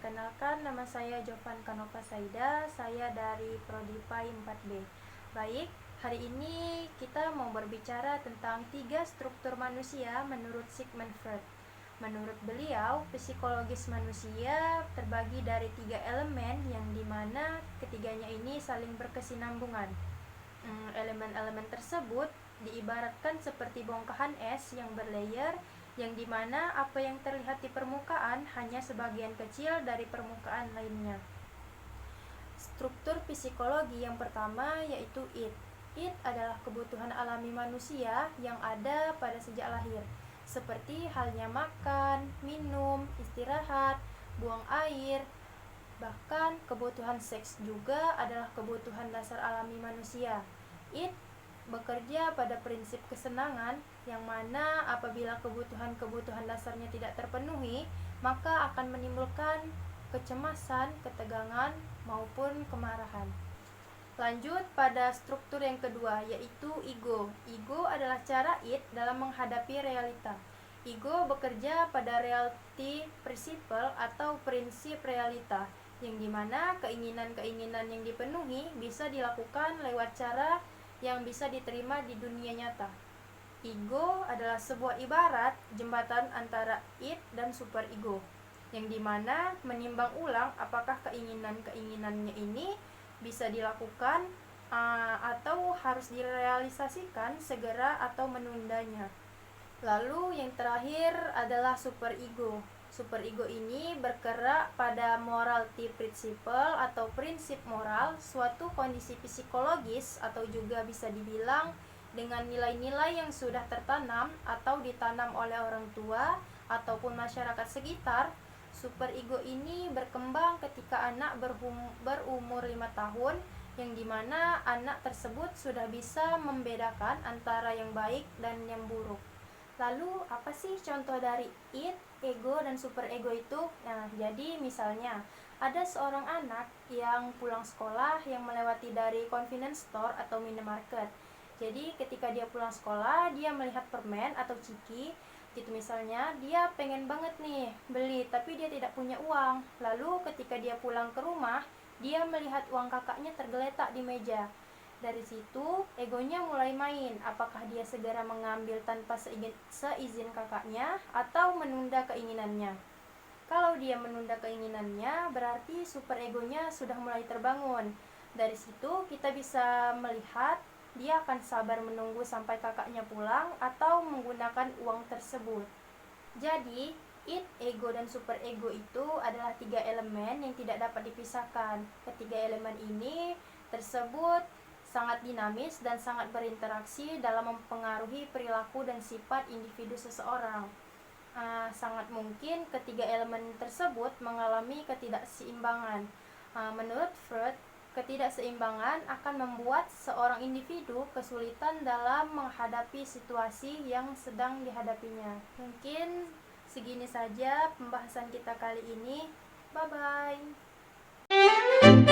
Perkenalkan, nama saya Jovan Kanova Saida, saya dari Prodi PAI 4B. Baik, hari ini kita mau berbicara tentang 3 struktur manusia menurut Sigmund Freud. Menurut beliau, psikologis manusia terbagi dari 3 elemen yang dimana ketiganya ini saling berkesinambungan. Elemen-elemen tersebut diibaratkan seperti bongkahan es yang berlayer, yang dimana apa yang terlihat di permukaan hanya sebagian kecil dari permukaan lainnya. Struktur psikologi yang pertama yaitu id. Id adalah kebutuhan alami manusia yang ada pada sejak lahir, seperti halnya makan, minum, istirahat, buang air. Bahkan kebutuhan seks juga adalah kebutuhan dasar alami manusia. Id bekerja pada prinsip kesenangan, yang mana apabila kebutuhan-kebutuhan dasarnya tidak terpenuhi, maka akan menimbulkan kecemasan, ketegangan, maupun kemarahan. Lanjut pada struktur yang kedua, yaitu ego. Ego adalah cara id dalam menghadapi realita. Ego bekerja pada reality principle atau prinsip realita, yang dimana keinginan-keinginan yang dipenuhi bisa dilakukan lewat cara yang bisa diterima di dunia nyata. Ego adalah sebuah ibarat jembatan antara id dan superego, yang dimana menimbang ulang apakah keinginan-keinginannya ini bisa dilakukan atau harus direalisasikan segera atau menundanya. Lalu yang terakhir adalah superego. Superego ini bergerak pada morality principle atau prinsip moral, suatu kondisi psikologis atau juga bisa dibilang dengan nilai-nilai yang sudah tertanam atau ditanam oleh orang tua ataupun masyarakat sekitar. Superego ini berkembang ketika anak berumur 5 tahun, yang dimana anak tersebut sudah bisa membedakan antara yang baik dan yang buruk. Lalu apa sih contoh dari id, ego, dan superego itu? Nah, jadi misalnya ada seorang anak yang pulang sekolah yang melewati dari convenience store atau minimarket. Jadi ketika dia pulang sekolah, dia melihat permen atau ciki gitu, misalnya dia pengen banget nih beli tapi dia tidak punya uang. Lalu ketika dia pulang ke rumah, dia melihat uang kakaknya tergeletak di meja. Dari situ egonya mulai main, apakah dia segera mengambil tanpa seizin kakaknya atau menunda keinginannya. Kalau dia menunda keinginannya, berarti superegonya sudah mulai terbangun. Dari situ kita bisa melihat dia akan sabar menunggu sampai kakaknya pulang atau menggunakan uang tersebut. Jadi id, ego, dan superego itu adalah 3 elemen yang tidak dapat dipisahkan. Ketiga elemen ini tersebut sangat dinamis dan sangat berinteraksi dalam mempengaruhi perilaku dan sifat individu seseorang. Sangat mungkin ketiga elemen tersebut mengalami ketidakseimbangan. Menurut Freud, ketidakseimbangan akan membuat seorang individu kesulitan dalam menghadapi situasi yang sedang dihadapinya. Mungkin segini saja pembahasan kita kali ini. Bye-bye.